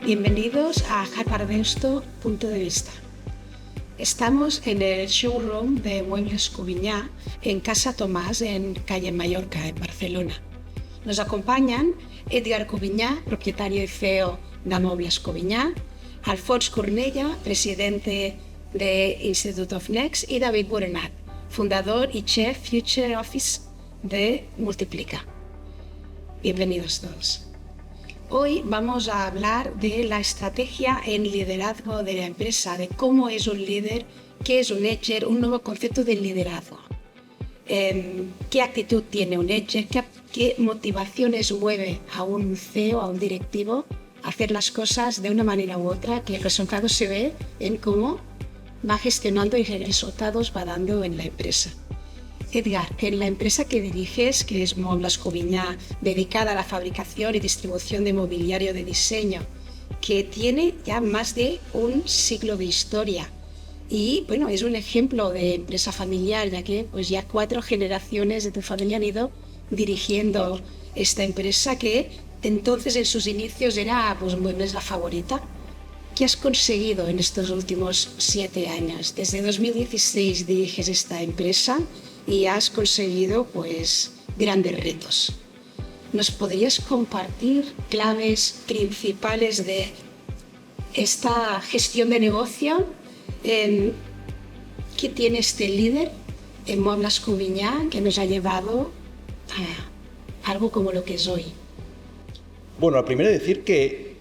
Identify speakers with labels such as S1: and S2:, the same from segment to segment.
S1: Bienvenidos a Harvard Punto de Vista. Estamos en el showroom de Muebles Cubiñá en Casa Tomás, en calle Mallorca, en Barcelona. Nos acompañan Edgar Cubiñá, propietario y CEO de Muebles Cubiñá, Alfons Cornella, presidente de Institute of Next, y David Borenat, fundador y Chief Future Office de Multiplica. Bienvenidos todos. Hoy vamos a hablar de la estrategia en liderazgo de la empresa, de cómo es un líder, qué es un Edger, un nuevo concepto de liderazgo. ¿Qué actitud tiene un Edger? ¿Qué motivaciones mueve a un CEO, a un directivo, a hacer las cosas de una manera u otra, que el resultado se ve en cómo va gestionando y qué resultados va dando en la empresa? Edgar, en la empresa que diriges, que es Muebles Cubiñá, dedicada a la fabricación y distribución de mobiliario de diseño, que tiene ya más de un siglo de historia y bueno, es un ejemplo de empresa familiar, ya que pues ya 4 generaciones de tu familia han ido dirigiendo esta empresa que entonces en sus inicios era pues Muebles la favorita. ¿Qué has conseguido en estos últimos 7 años? Desde 2016 diriges esta empresa y has conseguido pues grandes retos. ¿Nos podrías compartir claves principales de esta gestión de negocio? ¿Qué tiene este líder en Muebles Cubiñá que nos ha llevado a algo como lo que es hoy?
S2: Bueno, primero decir que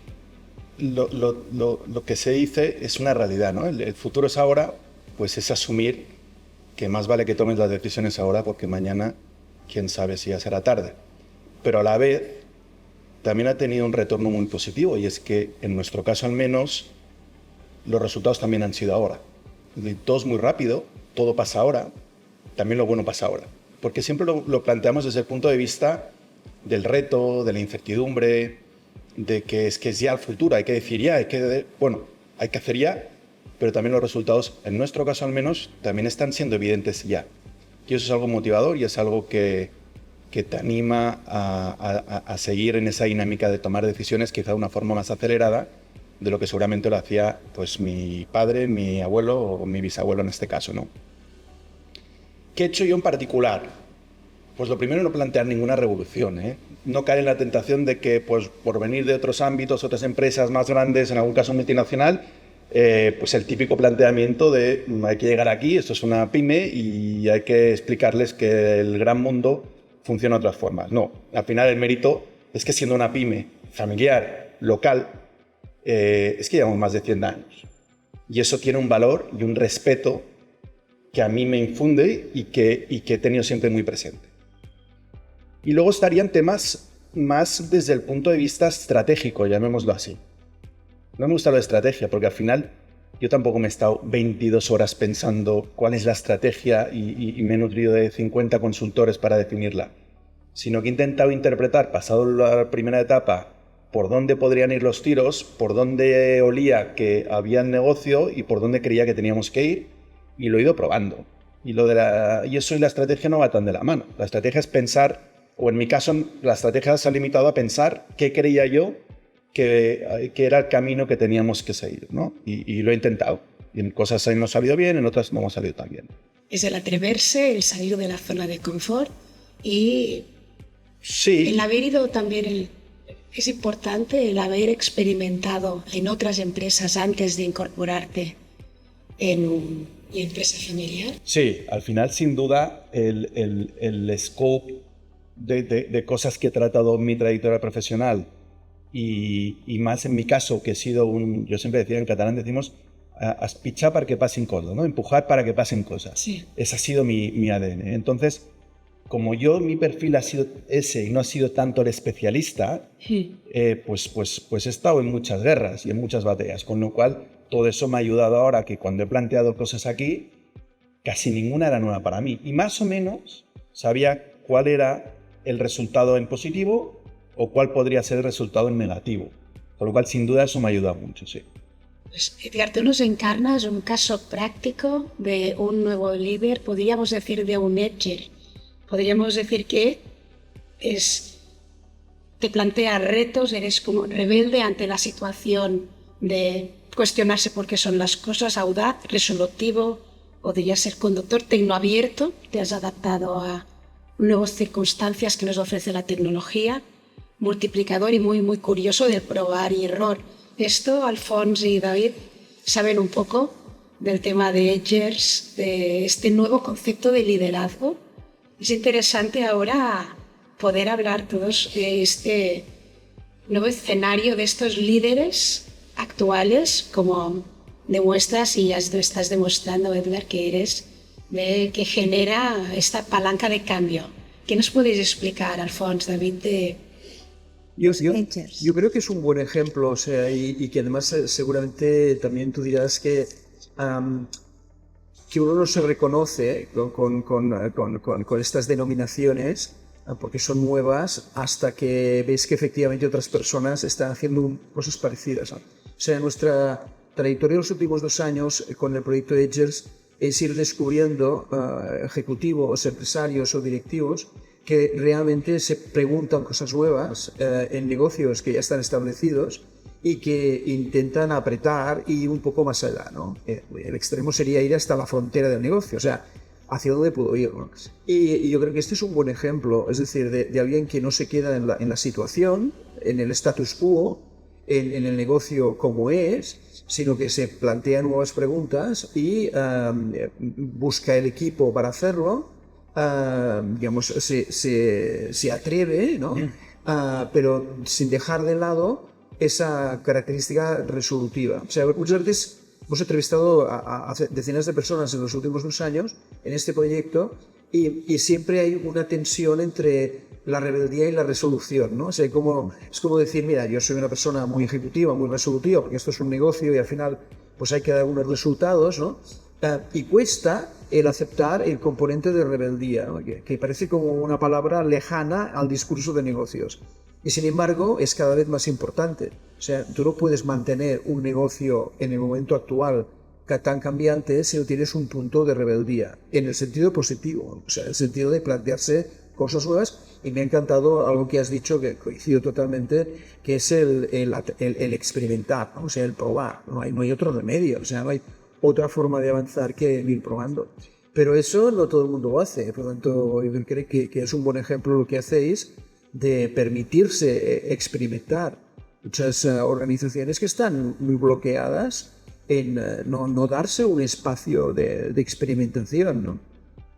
S2: lo que se dice es una realidad, ¿no? El futuro es ahora, pues es asumir que más vale que tomes las decisiones ahora porque mañana quién sabe si ya será tarde. Pero a la vez también ha tenido un retorno muy positivo, y es que en nuestro caso al menos los resultados también han sido ahora. Todo es muy rápido, todo pasa ahora, también lo bueno pasa ahora. Porque siempre lo planteamos desde el punto de vista del reto, de la incertidumbre, de que es ya el futuro, hay que decir ya, hay que hacer ya, pero también los resultados, en nuestro caso al menos, también están siendo evidentes ya. Y eso es algo motivador y es algo que te anima a seguir en esa dinámica de tomar decisiones quizá de una forma más acelerada de lo que seguramente lo hacía pues, mi padre, mi abuelo o mi bisabuelo en este caso, ¿no? ¿Qué he hecho yo en particular? Pues lo primero, no plantear ninguna revolución, ¿eh? No caer en la tentación de que pues, por venir de otros ámbitos, otras empresas más grandes, en algún caso multinacional, pues el típico planteamiento de hay que llegar aquí, esto es una pyme y hay que explicarles que el gran mundo funciona de otras formas. No, al final el mérito es que siendo una pyme familiar, local, es que llevamos más de 100 años. Y eso tiene un valor y un respeto que a mí me infunde y que he tenido siempre muy presente. Y luego estarían temas más desde el punto de vista estratégico, llamémoslo así. No me gusta lo de estrategia, porque al final yo tampoco me he estado 22 horas pensando cuál es la estrategia y me he nutrido de 50 consultores para definirla, sino que he intentado interpretar, pasado la primera etapa, por dónde podrían ir los tiros, por dónde olía que había negocio y por dónde creía que teníamos que ir, y lo he ido probando. Y eso y la estrategia no va tan de la mano. La estrategia es pensar, o en mi caso la estrategia se ha limitado a pensar qué creía yo que era el camino que teníamos que seguir, ¿no? Y lo he intentado. Y en cosas no ha salido bien, en otras no ha salido tan bien.
S1: Es el atreverse, el salir de la zona de confort y
S2: sí.
S1: El haber ido también, es importante el haber experimentado en otras empresas antes de incorporarte en una empresa familiar.
S2: Sí, al final sin duda el scope de cosas que he tratado en mi trayectoria profesional y más en mi caso, que he sido yo siempre decía, en catalán decimos aspichar para que pasen cosas, ¿no? Empujar para que pasen cosas.
S1: Sí.
S2: Ese ha sido mi ADN. Entonces, como mi perfil ha sido ese y no ha sido tanto el especialista, pues he estado en muchas guerras y en muchas batallas, con lo cual todo eso me ha ayudado ahora que cuando he planteado cosas aquí, casi ninguna era nueva para mí. Y más o menos sabía cuál era el resultado en positivo o cuál podría ser el resultado en negativo. Con lo cual, sin duda, eso me ha ayudado mucho, sí.
S1: Pues, Edgar, tú nos encarnas un caso práctico de un nuevo líder, podríamos decir de un Edger. Podríamos decir que te plantea retos, eres como rebelde ante la situación de cuestionarse por qué son las cosas, audaz, resolutivo, podría ser conductor, tecnoabierto, te has adaptado a nuevas circunstancias que nos ofrece la tecnología, multiplicador y muy curioso del probar y error. Esto, Alfons y David saben un poco del tema de Edgers, de este nuevo concepto de liderazgo. Es interesante ahora poder hablar todos de este nuevo escenario de estos líderes actuales, como demuestras y ya lo estás demostrando, Edgar, que eres, que genera esta palanca de cambio. ¿Qué nos podéis explicar, Alfons, David, de Edgers?
S3: Yo creo que es un buen ejemplo, o sea, y que además seguramente también tú dirás que uno no se reconoce con estas denominaciones porque son nuevas hasta que ves que efectivamente otras personas están haciendo cosas parecidas, ¿no? O sea, nuestra trayectoria en los últimos 2 años con el proyecto Edgers es ir descubriendo ejecutivos, empresarios o directivos que realmente se preguntan cosas nuevas en negocios que ya están establecidos y que intentan apretar y ir un poco más allá, ¿no? El extremo sería ir hasta la frontera del negocio, o sea, hacia dónde puedo ir, ¿no? Y yo creo que este es un buen ejemplo, es decir, de alguien que no se queda en la situación, en el status quo, en el negocio como es, sino que se plantea nuevas preguntas y busca el equipo para hacerlo, digamos, se atreve, ¿no? Pero sin dejar de lado esa característica resolutiva. O sea, muchas veces hemos entrevistado a decenas de personas en los últimos 2 años en este proyecto y siempre hay una tensión entre la rebeldía y la resolución, ¿no? O sea, es como decir, mira, yo soy una persona muy ejecutiva, muy resolutiva, porque esto es un negocio y al final pues hay que dar unos resultados, ¿no? Y cuesta el aceptar el componente de rebeldía, ¿no? que parece como una palabra lejana al discurso de negocios. Y sin embargo es cada vez más importante. O sea, tú no puedes mantener un negocio en el momento actual tan cambiante si no tienes un punto de rebeldía, en el sentido positivo, o sea, en el sentido de plantearse cosas nuevas. Y me ha encantado algo que has dicho, que coincido totalmente, que es el experimentar, ¿no? O sea, el probar. No hay otro remedio, o sea, no hay otra forma de avanzar que ir probando. Pero eso no todo el mundo lo hace, por lo tanto, yo creo que es un buen ejemplo lo que hacéis de permitirse experimentar. Muchas organizaciones que están muy bloqueadas en no darse un espacio de experimentación, ¿no?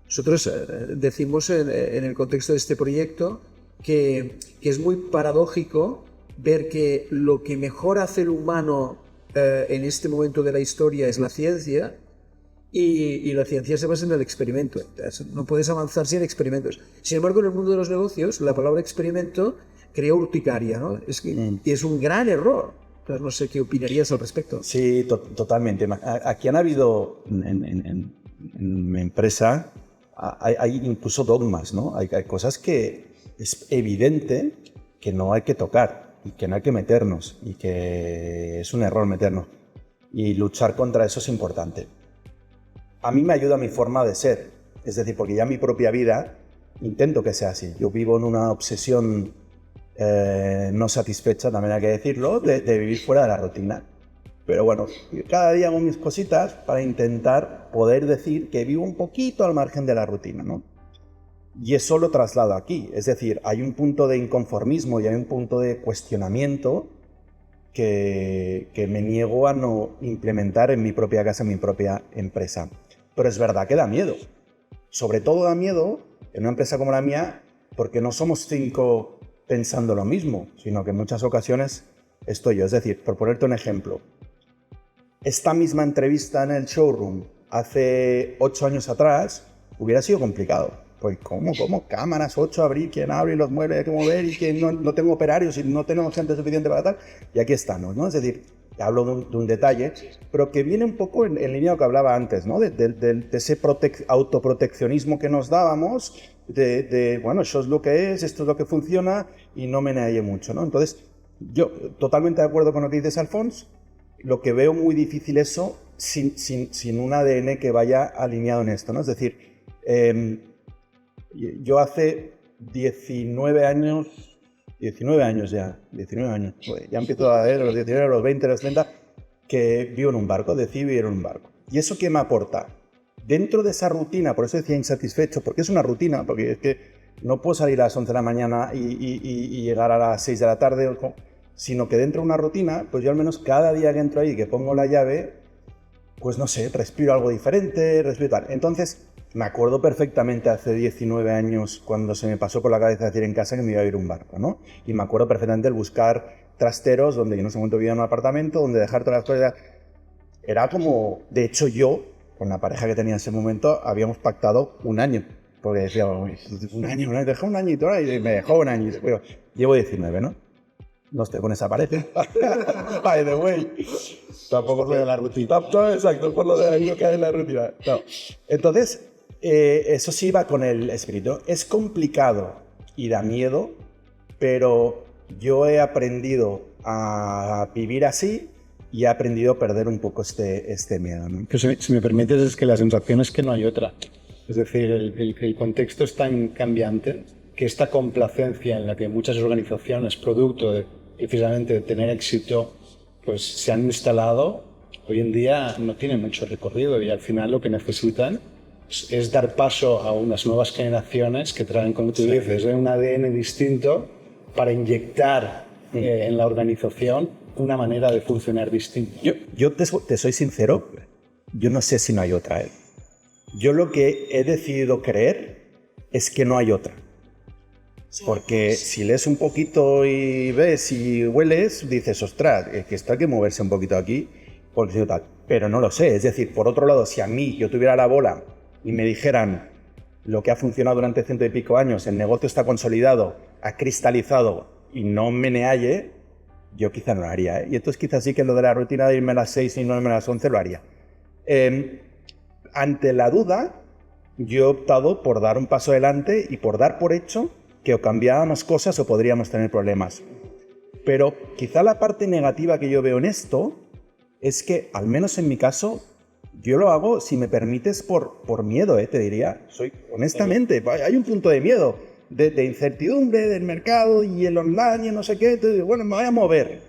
S3: Nosotros decimos en el contexto de este proyecto que es muy paradójico ver que lo que mejor hace el humano en este momento de la historia es la ciencia y la ciencia se basa en el experimento. Entonces, no puedes avanzar sin experimentos. Sin embargo, en el mundo de los negocios, la palabra experimento crea urticaria, ¿no? Y es un gran error. Entonces, no sé qué opinarías al respecto.
S2: Sí, totalmente. Aquí han habido en mi empresa hay incluso dogmas, ¿no? Hay cosas que es evidente que no hay que tocar y que no hay que meternos y que es un error meternos. Y luchar contra eso es importante. A mí me ayuda mi forma de ser, es decir, porque ya mi propia vida intento que sea así. Yo vivo en una obsesión no satisfecha, también hay que decirlo, de vivir fuera de la rutina. Pero bueno, cada día hago mis cositas para intentar poder decir que vivo un poquito al margen de la rutina, ¿no? Y eso lo traslado aquí, es decir, hay un punto de inconformismo y hay un punto de cuestionamiento que me niego a no implementar en mi propia casa, en mi propia empresa. Pero es verdad que da miedo. Sobre todo da miedo en una empresa como la mía, porque no somos 5 pensando lo mismo, sino que en muchas ocasiones estoy yo. Es decir, por ponerte un ejemplo, esta misma entrevista en el showroom hace 8 años atrás hubiera sido complicado. Pues ¿cómo? Cámaras, 8, abrir, quién abre y los muebles, hay que mover y que no tengo operarios y no tenemos gente suficiente para tal. Y aquí estamos, ¿no? Es decir, hablo de un detalle, pero que viene un poco en línea de lo que hablaba antes, ¿no? De ese autoproteccionismo que nos dábamos, bueno, eso es lo que es, esto es lo que funciona y no me nalle mucho, ¿no? Entonces, yo totalmente de acuerdo con lo que dices, Alfons. Lo que veo muy difícil eso sin un ADN que vaya alineado en esto, ¿no? Es decir, yo hace 19 años 19 años ya, 19 años. Joder, ya empiezo a ver a los 19, a los 20, a los 30, que vivo en un barco, decidí vivir en un barco. ¿Y eso qué me aporta? Dentro de esa rutina, por eso decía insatisfecho, porque es una rutina, porque es que no puedo salir a las 11 de la mañana y llegar a las 6 de la tarde, sino que dentro de una rutina, pues yo al menos cada día que entro ahí y que pongo la llave, pues no sé, respiro algo diferente, respiro tal. Entonces, me acuerdo perfectamente hace 19 años cuando se me pasó por la cabeza decir en casa que me iba a ir a un barco, ¿no? Y me acuerdo perfectamente el buscar trasteros donde yo en ese momento vivía en un apartamento, donde dejar todas las cosas. Era como, de hecho yo, con la pareja que tenía en ese momento, habíamos pactado un año. Porque decía, un año, deja un añito, y me dejó un año. Digo, llevo 19, ¿no? No estoy con esa pareja. By the way. Tampoco soy de la rutina. Exacto, por lo de yo que hay en la rutina. No. Entonces, eso sí va con el espíritu. Es complicado y da miedo, pero yo he aprendido a vivir así y he aprendido a perder un poco este miedo, ¿no?
S4: Pero si me permites, es que la sensación es que no hay otra. Es decir, el contexto es tan cambiante que esta complacencia en la que muchas organizaciones, producto de precisamente de tener éxito, pues se han instalado, hoy en día no tienen mucho recorrido y al final lo que necesitan es dar paso a unas nuevas generaciones que traen, como tú dices, un ADN distinto para inyectar en la organización una manera de funcionar distinta.
S2: Yo te soy sincero, yo no sé si no hay otra. Yo lo que he decidido creer es que no hay otra. Porque si lees un poquito y ves y hueles, dices, ostras, es que esto hay que moverse un poquito aquí, porque tal. Pero no lo sé. Es decir, por otro lado, si a mí yo tuviera la bola y me dijeran lo que ha funcionado durante 100 y pico años, el negocio está consolidado, ha cristalizado y no me nealle, yo quizá no lo haría, ¿eh? Y entonces quizás sí que lo de la rutina de irme a las 6 y no irme a las 11 lo haría. Ante la duda, yo he optado por dar un paso adelante y por dar por hecho que o cambiábamos cosas o podríamos tener problemas. Pero quizá la parte negativa que yo veo en esto es que, al menos en mi caso, yo lo hago, si me permites, por miedo, te diría. Honestamente, hay un punto de miedo, de incertidumbre del mercado y el online y no sé qué. Entonces, bueno, me voy a mover.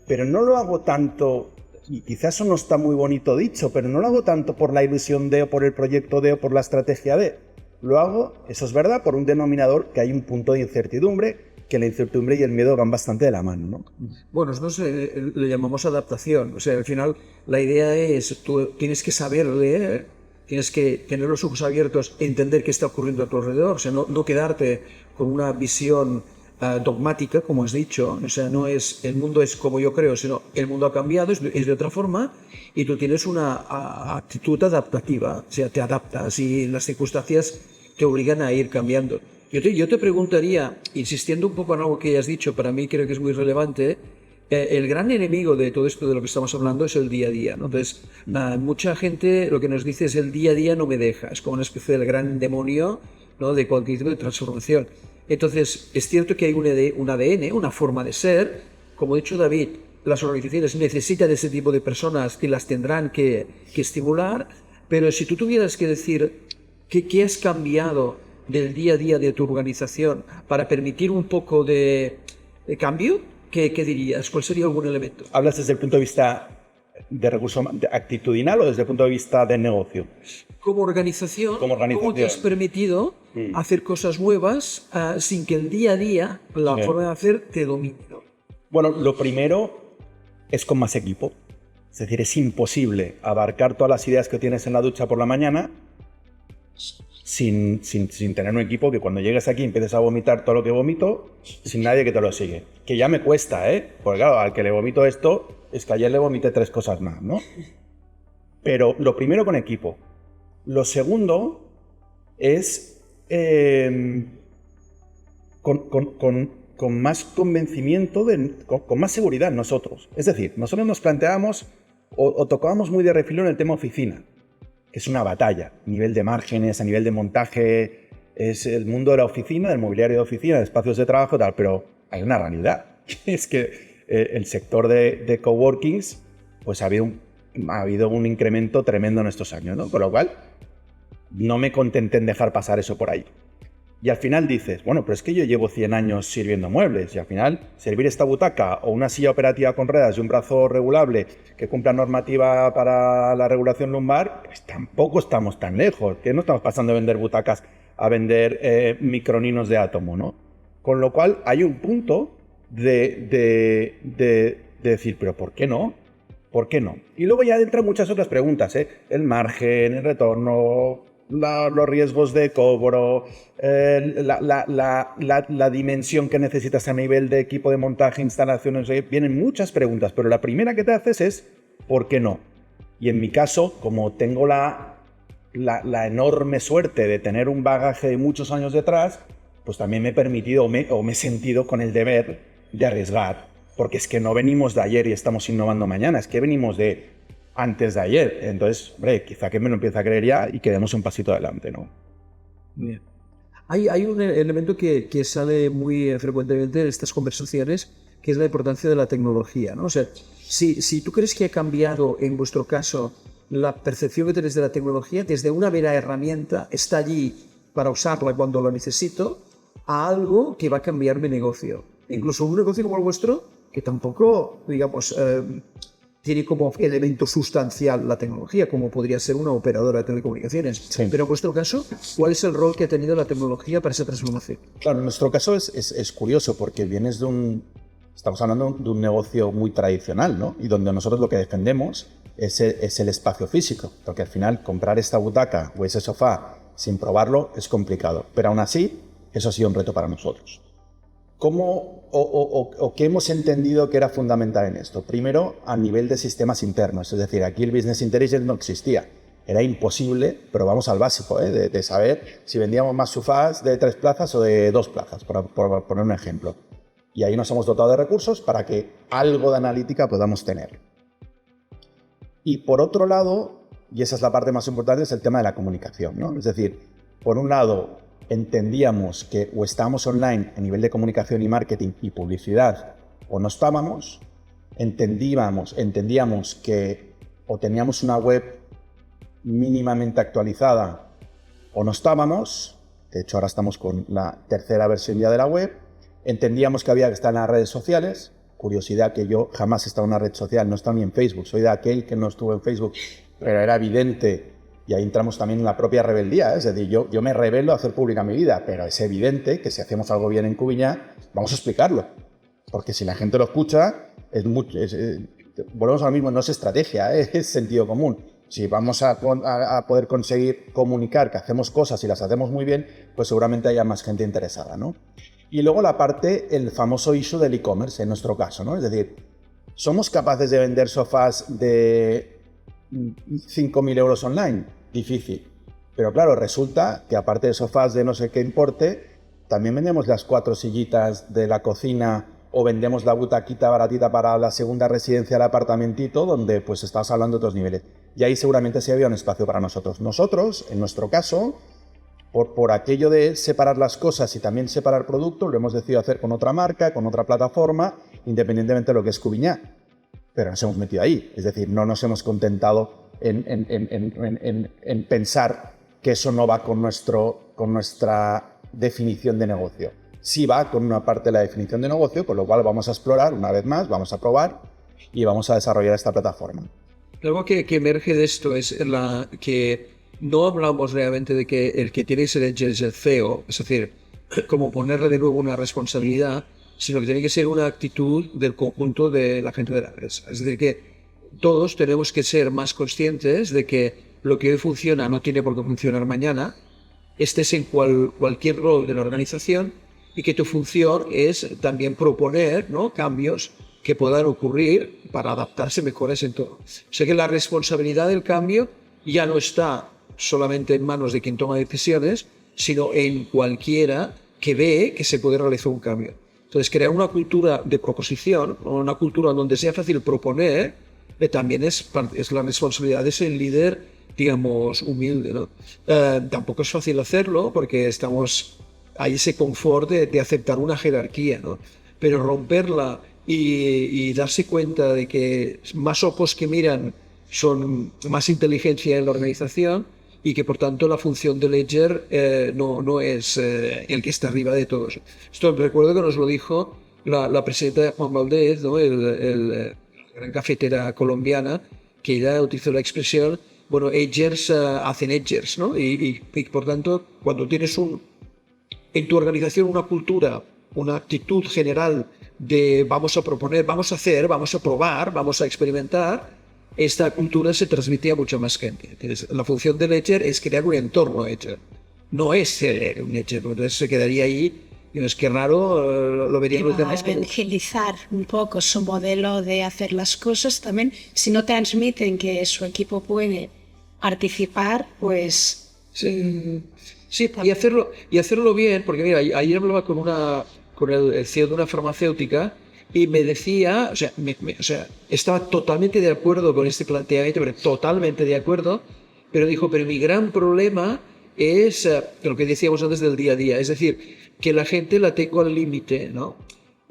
S2: Pero no lo hago tanto, y quizás eso no está muy bonito dicho, pero no lo hago tanto por la ilusión de, o por el proyecto de, o por la estrategia de. Lo hago, eso es verdad, por un denominador que hay un punto de incertidumbre, que la incertidumbre y el miedo van bastante de la mano, ¿no?
S3: Bueno, nosotros le llamamos adaptación. O sea, al final la idea es, tú tienes que saber leer, tienes que tener los ojos abiertos, entender qué está ocurriendo a tu alrededor, o sea, no quedarte con una visión dogmática, como has dicho. O sea, no es el mundo es como yo creo, sino el mundo ha cambiado, es de otra forma, y tú tienes una actitud adaptativa, o sea, te adaptas y las circunstancias te obligan a ir cambiando. Yo te preguntaría, insistiendo un poco en algo que ya has dicho, para mí creo que es muy relevante, el gran enemigo de todo esto de lo que estamos hablando es el día a día, ¿no? Entonces, mucha gente lo que nos dice es el día a día no me deja, es como una especie del gran demonio, ¿no?, de cualquier tipo de transformación. Entonces, es cierto que hay un ADN, una forma de ser, como ha dicho David, las organizaciones necesitan ese tipo de personas que las tendrán que estimular, pero si tú tuvieras que decir qué has cambiado del día a día de tu organización para permitir un poco de cambio, ¿qué dirías? ¿Cuál sería algún elemento?
S2: ¿Hablas desde el punto de vista de recurso actitudinal o desde el punto de vista de negocio?
S3: Como organización, ¿cómo te has permitido hacer cosas nuevas sin que el día a día, la forma de hacer, te domine?
S2: Bueno, lo primero es con más equipo. Es decir, es imposible abarcar todas las ideas que tienes en la ducha por la mañana sin tener un equipo que cuando llegues aquí empieces a vomitar todo lo que vomito sin nadie que te lo sigue. Que ya me cuesta, ¿eh? Porque claro, al que le vomito esto, es que ayer le vomité 3 cosas más, ¿no? Pero lo primero con equipo. Lo segundo es con más convencimiento, con más seguridad nosotros. Es decir, nosotros nos planteábamos o tocábamos muy de refilón el tema oficina, que es una batalla, a nivel de márgenes, a nivel de montaje, es el mundo de la oficina, del mobiliario de oficina, de espacios de trabajo, tal, pero hay una realidad, es que el sector de coworkings, pues ha habido un incremento tremendo en estos años, ¿no? Con lo cual, no me contenté en dejar pasar eso por ahí. Y al final dices, bueno, pero es que yo llevo 100 años sirviendo muebles y al final servir esta butaca o una silla operativa con ruedas y un brazo regulable que cumpla normativa para la regulación lumbar, pues tampoco estamos tan lejos, que no estamos pasando de vender butacas a vender microninos de átomo, ¿no? Con lo cual hay un punto de decir, pero ¿por qué no? ¿Por qué no? Y luego ya entran muchas otras preguntas, ¿eh? El margen, el retorno, los riesgos de cobro, la dimensión que necesitas a nivel de equipo de montaje, instalaciones, vienen muchas preguntas, pero la primera que te haces es ¿por qué no? Y en mi caso, como tengo la enorme suerte de tener un bagaje de muchos años detrás, pues también me he permitido o me he sentido con el deber de arriesgar, porque es que no venimos de ayer y estamos innovando mañana, es que venimos de antes de ayer. Entonces, hombre, quizá que me lo empiece a creer ya y que demos un pasito adelante, ¿no?
S3: Bien. Hay un elemento que sale muy frecuentemente en estas conversaciones, que es la importancia de la tecnología, ¿no? O sea, si tú crees que ha cambiado, en vuestro caso, la percepción que tenéis de la tecnología, desde una mera herramienta, está allí para usarla cuando lo necesito, a algo que va a cambiar mi negocio. Incluso un negocio como el vuestro, que tampoco, digamos, tiene como elemento sustancial la tecnología, como podría ser una operadora de telecomunicaciones.
S2: Sí.
S3: Pero en vuestro caso, ¿cuál es el rol que ha tenido la tecnología para esa transformación?
S2: Claro, en nuestro caso es curioso porque vienes estamos hablando de un negocio muy tradicional, ¿no? Y donde nosotros lo que defendemos es el espacio físico, porque al final comprar esta butaca o ese sofá sin probarlo es complicado, pero aún así eso ha sido un reto para nosotros. ¿Cómo o qué hemos entendido que era fundamental en esto? Primero, a nivel de sistemas internos, es decir, aquí el Business Intelligence no existía. Era imposible, pero vamos al básico, de saber si vendíamos más sofás de 3 plazas o de 2 plazas, por poner un ejemplo. Y ahí nos hemos dotado de recursos para que algo de analítica podamos tener. Y por otro lado, y esa es la parte más importante, es el tema de la comunicación, ¿no? Es decir, por un lado, entendíamos que o estábamos online a nivel de comunicación y marketing y publicidad o no estábamos, entendíamos que o teníamos una web mínimamente actualizada o no estábamos. De hecho, ahora estamos con la tercera versión ya de la web. Entendíamos que había que estar en las redes sociales. Curiosidad que yo jamás he estado en una red social, no he estado ni en Facebook, soy de aquel que no estuvo en Facebook, pero era evidente. Y ahí entramos también en la propia rebeldía, ¿eh? Es decir, yo me rebelo a hacer pública mi vida, pero es evidente que si hacemos algo bien en Cubiñá, vamos a explicarlo. Porque si la gente lo escucha, volvemos a lo mismo, no es estrategia, es sentido común. Si vamos a poder conseguir comunicar que hacemos cosas y las hacemos muy bien, pues seguramente haya más gente interesada, ¿no? Y luego la parte, el famoso issue del e-commerce, en nuestro caso, ¿no? Es decir, ¿somos capaces de vender sofás de 5.000 euros online? Difícil. Pero claro, resulta que aparte de sofás de no sé qué importe, también vendemos las 4 sillitas de la cocina o vendemos la butaquita baratita para la segunda residencia del apartamentito, donde pues estás hablando de otros niveles. Y ahí seguramente sí había un espacio para nosotros. Nosotros, en nuestro caso, por aquello de separar las cosas y también separar productos, lo hemos decidido hacer con otra marca, con otra plataforma, independientemente de lo que es Cubiñá. Pero nos hemos metido ahí. Es decir, no nos hemos contentado en pensar que eso no va con nuestra definición de negocio. Sí va con una parte de la definición de negocio, con lo cual vamos a explorar una vez más, vamos a probar y vamos a desarrollar esta plataforma.
S3: Algo que emerge de esto es que no hablamos realmente de que el que tiene que ser es el CEO, es decir, como ponerle de nuevo una responsabilidad, sino que tiene que ser una actitud del conjunto de la gente de la empresa. Es decir, que todos tenemos que ser más conscientes de que lo que hoy funciona no tiene por qué funcionar mañana, estés en cualquier rol de la organización y que tu función es también proponer, ¿no?, cambios que puedan ocurrir para adaptarse mejor a ese entorno. O sea que la responsabilidad del cambio ya no está solamente en manos de quien toma decisiones, sino en cualquiera que ve que se puede realizar un cambio. Entonces, crear una cultura de proposición, una cultura donde sea fácil proponer, también es la responsabilidad de ser líder, digamos, humilde, ¿no? Tampoco es fácil hacerlo porque hay ese confort de aceptar una jerarquía, ¿no? Pero romperla y darse cuenta de que más ojos que miran son más inteligencia en la organización, y que por tanto la función de ledger no es el que está arriba de todos. Esto recuerdo que nos lo dijo la presidenta de Juan Valdez, ¿no? La gran cafetera colombiana, que ella utilizó la expresión, bueno, edgers hacen edgers, ¿no? Y por tanto, cuando tienes en tu organización una cultura, una actitud general de vamos a proponer, vamos a hacer, vamos a probar, vamos a experimentar, esta cultura se transmite a mucha más gente. Entonces, la función del ledger es crear un entorno ledger, no es ser un ledger, entonces se quedaría ahí. Y es que raro, lo verían los demás.
S1: Evangelizar un poco su modelo de hacer las cosas también. Si no transmiten que su equipo puede participar, pues...
S3: Sí, y hacerlo bien, porque mira, ayer hablaba con el CEO de una farmacéutica y me decía, o sea, estaba totalmente de acuerdo con este planteamiento, pero totalmente de acuerdo, pero dijo, pero mi gran problema es lo que decíamos antes del día a día, es decir, que la gente la tengo al límite, ¿no?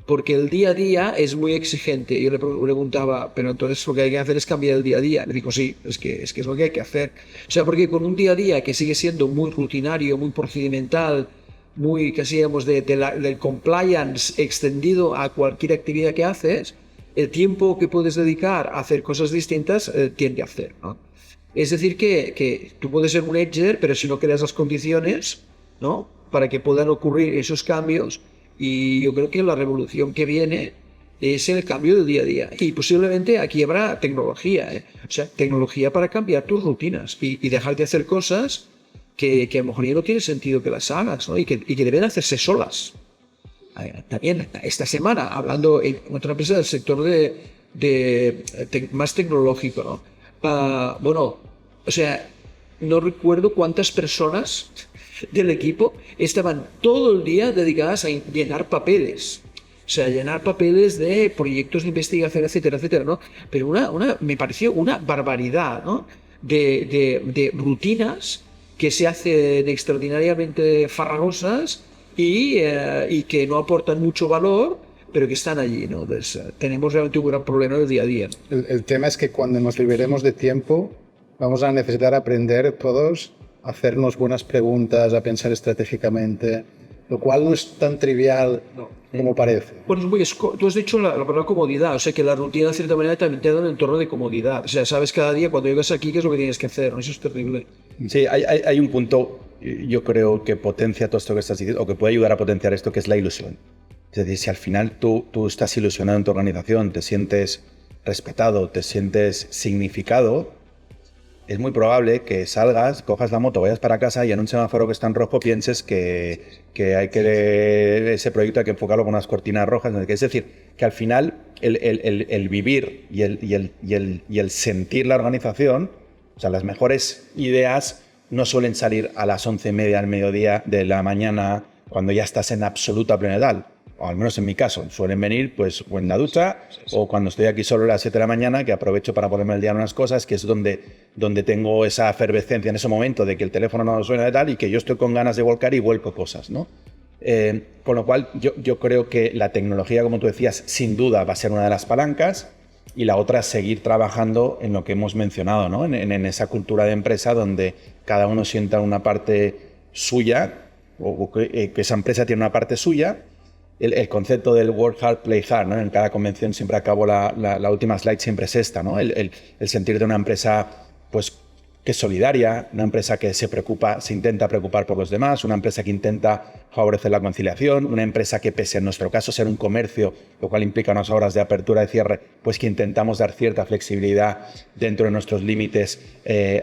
S3: Porque el día a día es muy exigente. Yo le preguntaba, pero entonces lo que hay que hacer es cambiar el día a día. Le digo, sí, es que es lo que hay que hacer. O sea, porque con un día a día que sigue siendo muy rutinario, muy procedimental, muy, casi digamos, del compliance extendido a cualquier actividad que haces, el tiempo que puedes dedicar a hacer cosas distintas tiende a hacer, ¿no? Es decir, que tú puedes ser un edger, pero si no creas las condiciones, ¿no?, para que puedan ocurrir esos cambios, y yo creo que la revolución que viene es el cambio del día a día, y posiblemente aquí habrá tecnología, o sea, tecnología para cambiar tus rutinas y dejar de hacer cosas que a lo mejor ya no tiene sentido que las hagas, ¿no? y que deben hacerse solas. También esta semana, hablando en otra empresa del sector más tecnológico, ¿no? Bueno, o sea, no recuerdo cuántas personas del equipo estaban todo el día dedicadas a llenar papeles. O sea, llenar papeles de proyectos de investigación, etcétera, etcétera, ¿no? Pero me pareció una barbaridad, ¿no?, de rutinas que se hacen extraordinariamente farragosas y que no aportan mucho valor, pero que están allí, ¿no? Entonces, tenemos realmente un gran problema en el día a día.
S4: El tema es que cuando nos liberemos de tiempo, vamos a necesitar aprender todos a hacernos buenas preguntas, a pensar estratégicamente, lo cual no es tan trivial como parece.
S3: Bueno, tú has dicho la palabra comodidad, o sea que la rutina de cierta manera también te da un entorno de comodidad. O sea, sabes cada día cuando llegas aquí qué es lo que tienes que hacer, ¿no? Eso es terrible.
S2: Sí, hay un punto, yo creo, que potencia todo esto que estás diciendo, o que puede ayudar a potenciar esto, que es la ilusión. Es decir, si al final tú estás ilusionado en tu organización, te sientes respetado, te sientes significado, es muy probable que salgas, cojas la moto, vayas para casa y en un semáforo que está en rojo pienses que ese proyecto hay que enfocarlo con unas cortinas rojas. Es decir, que al final el vivir y el sentir la organización, o sea, las mejores ideas no suelen salir a las 11:30 al mediodía de la mañana cuando ya estás en absoluta plenitud. O al menos en mi caso, suelen venir pues o en la ducha o cuando estoy aquí solo a las 7 de la mañana, que aprovecho para ponerme al día en unas cosas, que es donde tengo esa efervescencia en ese momento de que el teléfono no suena de tal y que yo estoy con ganas de volcar y vuelco cosas, ¿no? Con lo cual yo creo que la tecnología, como tú decías, sin duda va a ser una de las palancas, y la otra es seguir trabajando en lo que hemos mencionado, ¿no? En esa cultura de empresa donde cada uno sienta una parte suya, o que esa empresa tiene una parte suya. El concepto del work hard, play hard, ¿no? En cada convención siempre acabo la última slide, siempre es esta, ¿no? El sentir de una empresa pues, que es solidaria, una empresa que se intenta preocupar por los demás, una empresa que intenta favorecer la conciliación, una empresa que, pese en nuestro caso ser un comercio, lo cual implica unas horas de apertura y cierre, pues que intentamos dar cierta flexibilidad dentro de nuestros límites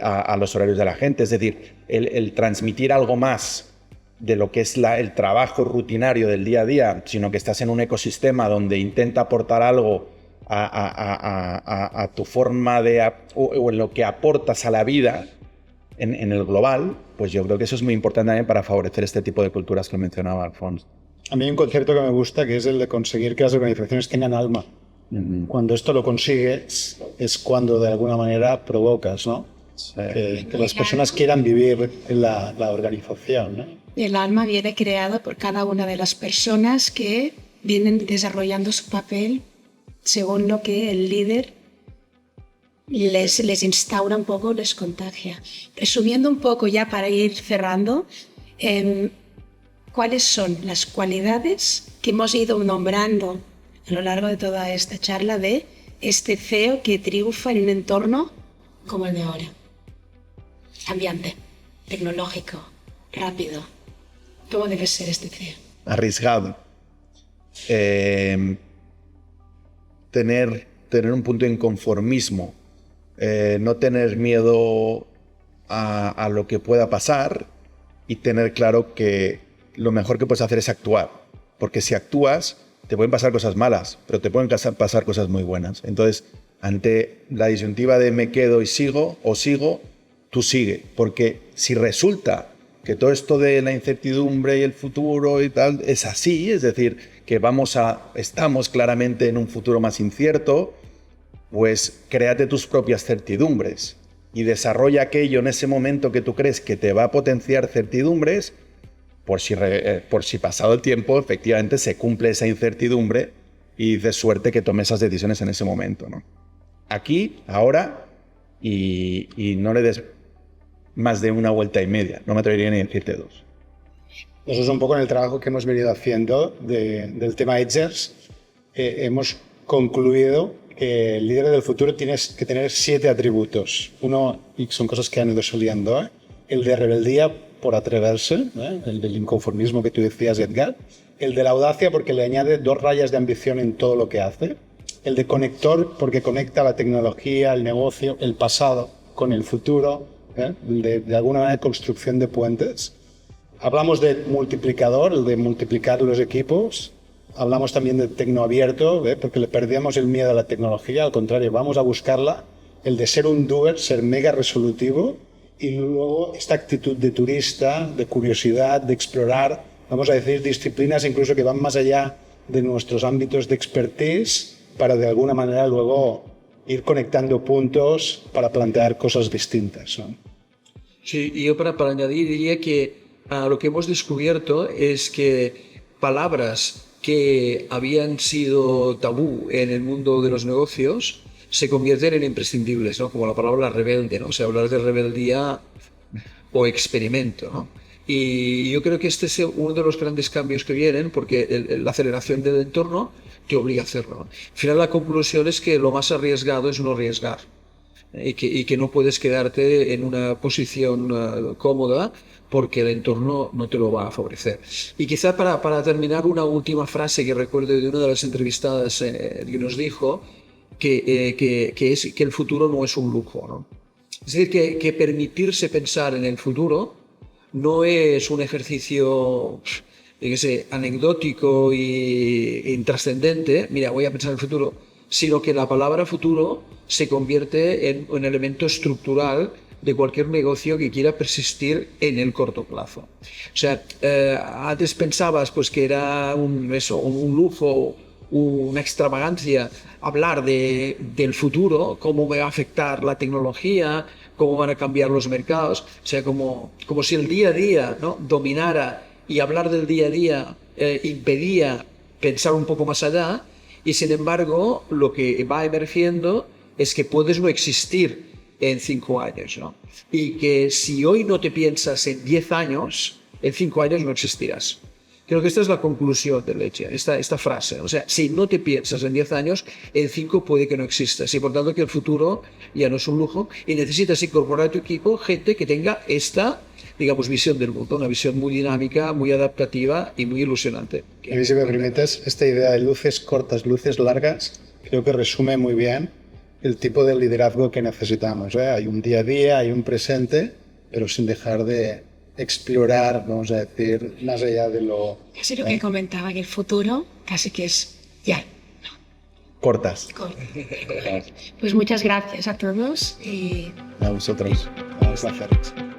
S2: a los horarios de la gente. Es decir, el transmitir algo más de lo que es el trabajo rutinario del día a día, sino que estás en un ecosistema donde intenta aportar algo a tu forma o en lo que aportas a la vida en el global, pues yo creo que eso es muy importante también para favorecer este tipo de culturas que mencionaba Alfons.
S4: A mí hay un concepto que me gusta, que es el de conseguir que las organizaciones tengan alma. Cuando esto lo consigues es cuando de alguna manera provocas, ¿no? Que las personas quieran vivir en la organización, ¿no?
S1: El alma viene creado por cada una de las personas que vienen desarrollando su papel según lo que el líder les instaura un poco, les contagia. Resumiendo un poco ya para ir cerrando, ¿cuáles son las cualidades que hemos ido nombrando a lo largo de toda esta charla de este CEO que triunfa en un entorno como el de ahora? Cambiante, tecnológico, rápido. ¿Cómo debe ser este CEO?
S2: Arriesgado. Tener un punto de inconformismo. No tener miedo a lo que pueda pasar y tener claro que lo mejor que puedes hacer es actuar. Porque si actúas, te pueden pasar cosas malas, pero te pueden pasar cosas muy buenas. Entonces, ante la disyuntiva de me quedo y sigo o sigo, tú sigue. Porque si resulta que todo esto de la incertidumbre y el futuro y tal es así, es decir, que estamos claramente en un futuro más incierto, pues créate tus propias certidumbres y desarrolla aquello en ese momento que tú crees que te va a potenciar certidumbres, por si pasado el tiempo efectivamente se cumple esa incertidumbre y de suerte que tome esas decisiones en ese momento, ¿no? Aquí, ahora, y no le des más de una vuelta y media, no me atrevería ni a decirte dos.
S4: Eso es un poco en el trabajo que hemos venido haciendo del tema Edgers. Hemos concluido que el líder del futuro tienes que tener 7 atributos. Uno, y son cosas que han ido saliendo, el de rebeldía por atreverse, el del inconformismo que tú decías, Edgar, el de la audacia porque le añade 2 rayas de ambición en todo lo que hace, el de conector porque conecta la tecnología, el negocio, el pasado con el futuro, de alguna manera construcción de puentes. Hablamos de multiplicador, el de multiplicar los equipos. Hablamos también de tecnoabierto, porque le perdíamos el miedo a la tecnología, al contrario, vamos a buscarla. El de ser un doer, ser mega resolutivo. Y luego esta actitud de turista, de curiosidad, de explorar, vamos a decir, disciplinas incluso que van más allá de nuestros ámbitos de expertise para de alguna manera luego ir conectando puntos para plantear cosas distintas, ¿no?
S3: Sí, y yo para añadir diría que lo que hemos descubierto es que palabras que habían sido tabú en el mundo de los negocios se convierten en imprescindibles, ¿no? Como la palabra rebelde, ¿no? O sea, hablar de rebeldía o experimento, ¿no? Y yo creo que este es uno de los grandes cambios que vienen, porque la aceleración del entorno te obliga a hacerlo. Al final la conclusión es que lo más arriesgado es no arriesgar, y que no puedes quedarte en una posición cómoda porque el entorno no te lo va a favorecer. Y quizá para terminar, una última frase que recuerdo de una de las entrevistadas que nos dijo que es que el futuro no es un lujo, ¿no? Es decir, que permitirse pensar en el futuro no es un ejercicio anecdótico e intrascendente, mira, voy a pensar en el futuro, sino que la palabra futuro se convierte en un elemento estructural de cualquier negocio que quiera persistir en el corto plazo. O sea, antes pensabas pues, que era un lujo, una extravagancia hablar del futuro, cómo va a afectar la tecnología, cómo van a cambiar los mercados, o sea, como si el día a día, ¿no?, dominara, y hablar del día a día impedía pensar un poco más allá, y sin embargo lo que va emergiendo es que puedes no existir en 5 años, ¿no? Y que si hoy no te piensas en 10 años, en 5 años no existirás. Creo que esta es la conclusión de Leche, esta frase. O sea, si no te piensas en 10 años, en 5 puede que no existas. Y por tanto que el futuro ya no es un lujo y necesitas incorporar a tu equipo gente que tenga esta, digamos, visión del mundo, una visión muy dinámica, muy adaptativa y muy ilusionante.
S4: A mí, si me permites, esta idea de luces cortas, luces largas, creo que resume muy bien el tipo de liderazgo que necesitamos, ¿eh? Hay un día a día, hay un presente, pero sin dejar de explorar, vamos a decir, más allá de lo...
S1: Casi lo que comentaba, que el futuro casi que es ya.
S2: Cortas.
S1: Pues muchas gracias a todos y...
S2: A vosotros.
S4: Un placer.